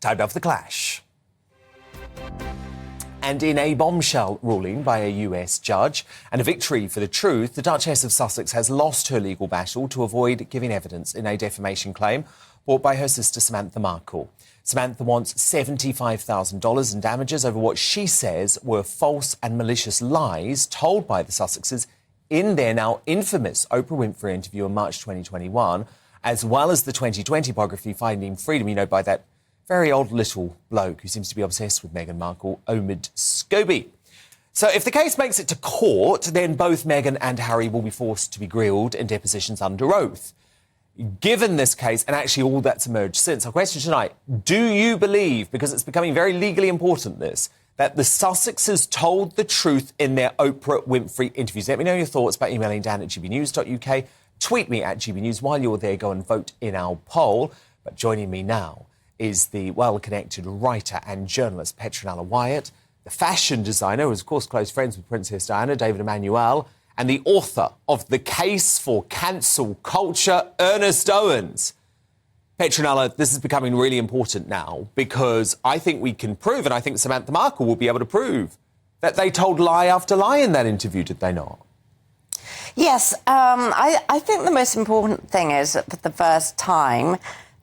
Time now for The Clash. And in a bombshell ruling by a US judge and a victory for the truth, the Duchess of Sussex has lost her legal battle to avoid giving evidence in a defamation claim brought by her sister Samantha Markle. Samantha wants $75,000 in damages over what she says were false and malicious lies told by the Sussexes in their now infamous Oprah Winfrey interview in March 2021, as well as the 2020 biography Finding Freedom, you know, by that very old little bloke who seems to be obsessed with Meghan Markle, Omid Scobie. So if the case makes it to court, then both Meghan and Harry will be forced to be grilled in depositions under oath. Given this case, and actually all that's emerged since, our question tonight, do you believe, because it's becoming very legally important, that the Sussexes told the truth in their Oprah Winfrey interviews? Let me know your thoughts by emailing Dan at gbnews.uk. Tweet me at gbnews. While you're there, go and vote in our poll. But joining me now is the well-connected writer and journalist Petronella Wyatt, the fashion designer, who is, of course, close friends with Princess Diana, David Emmanuel, and the author of The Case for Cancel Culture, Ernest Owens. Petronella, this is becoming really important now because I think we can prove, and I think Samantha Markle will be able to prove, that they told lie after lie in that interview, did they not? Yes, I think the most important thing is that for the first time,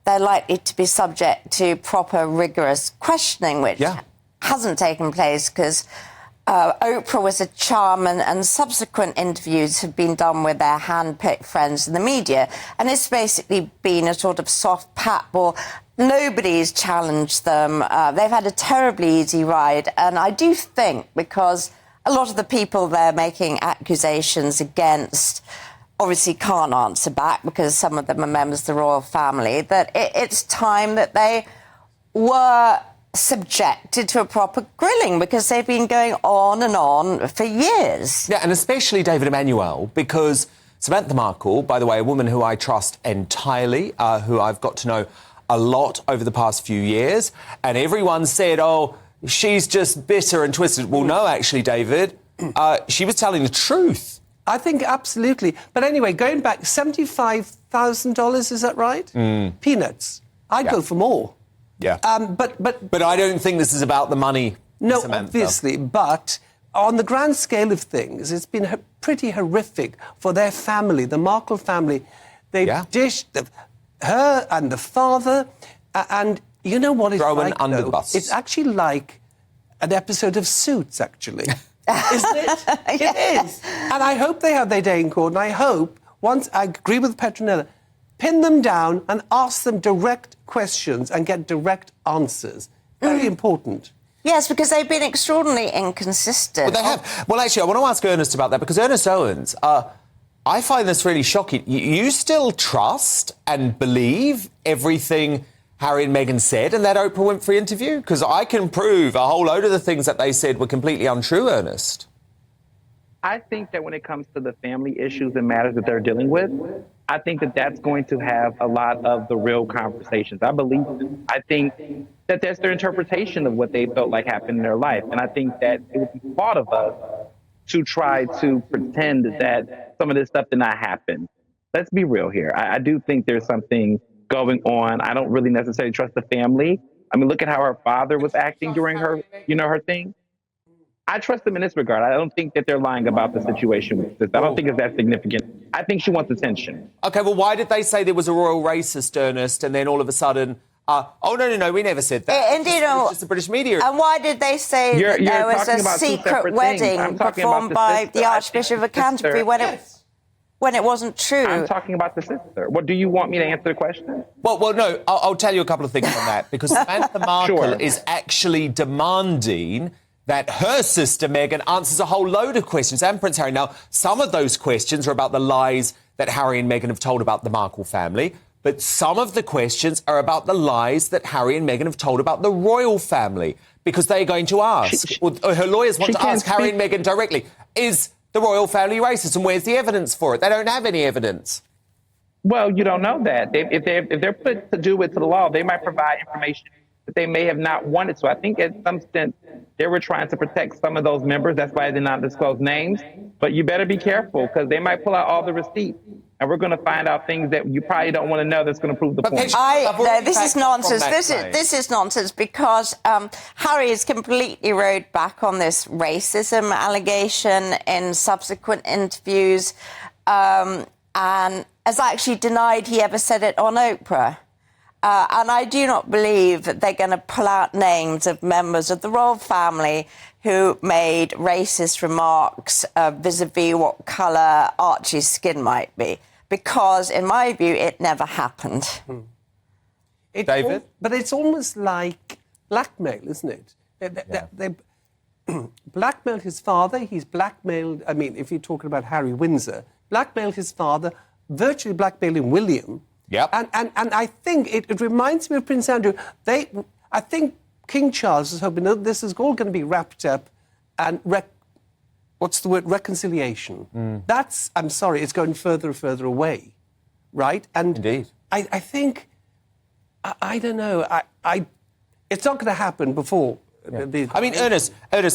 they're likely to be subject to proper, rigorous questioning, which hasn't taken place because Oprah was a charm and subsequent interviews have been done with their hand-picked friends in the media. And it's basically been a sort of soft pat ball. Nobody's challenged them. They've had a terribly easy ride. And I do think because a lot of the people they're making accusations against obviously can't answer back because some of them are members of the royal family, that it's time that they were subjected to a proper grilling because they've been going on and on for years. Yeah, and especially David Emmanuel, because Samantha Markle, by the way, a woman who I trust entirely, who I've got to know a lot over the past few years, and everyone said, oh, she's just bitter and twisted. Well, no, actually, David, she was telling the truth. I think absolutely. But anyway, going back, $75,000, is that right? Peanuts. I'd go for more. Yeah. But I don't think this is about the money, no, Samantha. Obviously. But on the grand scale of things, it's been pretty horrific for their family, the Markle family. They've dished her and the father, and you know what it's Thrown like, under though? the bus. It's actually like an episode of Suits, actually. Isn't it? It is. And I hope they have their day in court, and I hope, once I agree with Petronella, pin them down and ask them direct questions and get direct answers. Very important. Yes, because they've been extraordinarily inconsistent. Well, they have. Well, actually, I want to ask Ernest about that, because Ernest Owens, I find this really shocking. You still trust and believe everything Harry and Meghan said in that Oprah Winfrey interview? Because I can prove a whole load of the things that they said were completely untrue, Ernest. I think that when it comes to the family issues and matters that they're dealing with, I think that that's going to have a lot of the real conversations. I think that that's their interpretation of what they felt like happened in their life. And I think that it would be thought of us to try to pretend that some of this stuff did not happen. Let's be real here. I do think there's something going on. I don't really necessarily trust the family. I mean, look at how her father was acting during her, her thing. I trust them in this regard. I don't think that they're lying about the situation with this. I don't think it's that significant. I think she wants attention. OK, well, why did they say there was a royal racist, Ernest, and then all of a sudden, oh, no, we never said that. Indeed, it's just the British media. And why did they say that there was a secret wedding performed by the Archbishop of Canterbury when it wasn't true? I'm talking about the sister. What, do you want me to answer the question? Well, no, I'll tell you a couple of things on that, because Samantha Markle is actually demanding that her sister Meghan answers a whole load of questions, and Prince Harry. Now, some of those questions are about the lies that Harry and Meghan have told about the Markle family, but some of the questions are about the lies that Harry and Meghan have told about the royal family, because they're going to ask, her lawyers want to ask Harry and Meghan directly, is the royal family racist, and where's the evidence for it? They don't have any evidence. Well, you don't know that. If they're put to do it to the law, they might provide information that they may have not wanted to. I think at some extent they were trying to protect some of those members. That's why they did not disclose names. But you better be careful, because they might pull out all the receipts. and we're going to find out things that you probably don't want to know that's going to prove the point. No, this is nonsense. This is nonsense because Harry has completely rode back on this racism allegation in subsequent interviews and has actually denied he ever said it on Oprah. And I do not believe that they're going to pull out names of members of the royal family who made racist remarks vis-a-vis what colour Archie's skin might be. Because, in my view, it never happened. David? But it's almost like blackmail, isn't it? They blackmailed his father. He's blackmailed, I mean, if you're talking about Harry Windsor, blackmailed his father, virtually blackmailing William. Yep. And I think it reminds me of Prince Andrew. I think King Charles is hoping that this is all going to be wrapped up and reconciliation. That's, I'm sorry, it's going further and further away, right? And indeed. I think, I don't know, it's not going to happen before. Yeah. I mean, Ernest,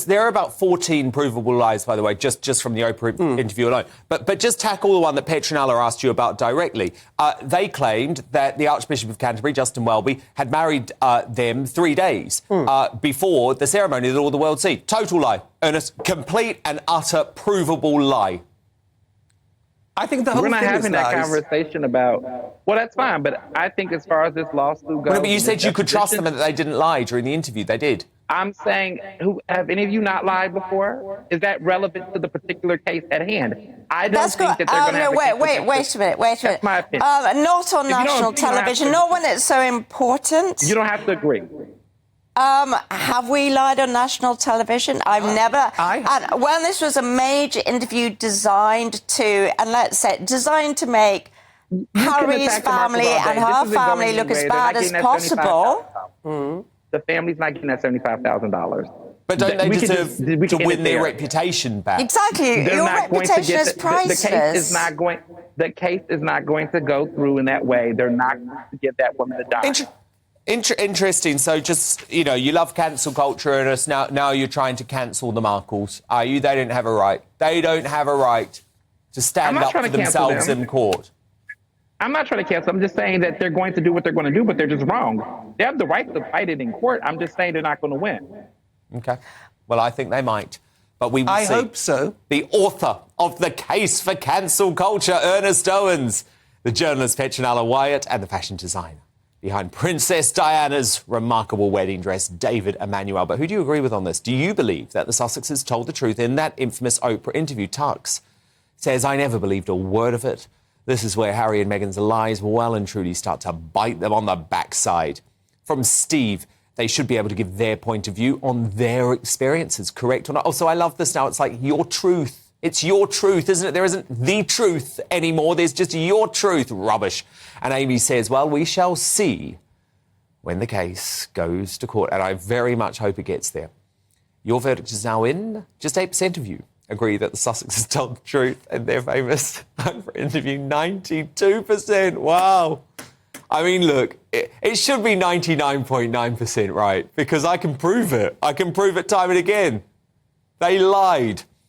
there are about 14 provable lies, by the way, just from the Oprah interview alone. But just tackle the one that Petronella asked you about directly. They claimed that the Archbishop of Canterbury, Justin Welby, had married them 3 days before the ceremony that all the world see. Total lie. Ernest, complete and utter provable lie. I think the whole We're not thing having is that lies. conversation about. Well, that's fine, but I think as far as this lawsuit goes, But you said you could trust them and that they didn't lie during the interview. They did. I'm saying, have any of you not lied before? Is that relevant to the particular case at hand? I don't think that they're going to have wait a minute. That's my opinion. Not on national television, not when it's so important. You don't have to agree. Have we lied on national television? I've never. And when this was a major interview designed to make Harry's family and her family look as bad as possible. The family's not getting that $75,000. But don't they deserve to win their reputation back? Exactly. Your reputation is priceless. The case is not going to go through in that way. They're not going to give that woman a dime. Interesting. So just, you love cancel culture, Ernest. Now you're trying to cancel the Markles. Are you? They don't have a right. They don't have a right to stand up for themselves in court. I'm not trying to cancel. I'm just saying that they're going to do what they're going to do, but they're just wrong. They have the right to fight it in court. I'm just saying they're not going to win. OK. Well, I think they might. But we will see. I hope so. The author of The Case for Cancel Culture, Ernest Owens, the journalist Petronella Wyatt, and the fashion designer behind Princess Diana's remarkable wedding dress, David Emmanuel. But who do you agree with on this? Do you believe that the Sussexes told the truth in that infamous Oprah interview? Tux says, I never believed a word of it. This is where Harry and Meghan's lies well and truly start to bite them on the backside. From Steve, they should be able to give their point of view on their experiences, correct or not. Also, I love this now. It's like your truth. It's your truth, isn't it? There isn't the truth anymore. There's just your truth. Rubbish. And Amy says, well, we shall see when the case goes to court. And I very much hope it gets there. Your verdict is now in. Just 8% of you agree that the Sussexes told the truth and they're famous. For interview, 92%. Wow. I mean, look, it should be 99.9% right, because I can prove it. I can prove it time and again. They lied.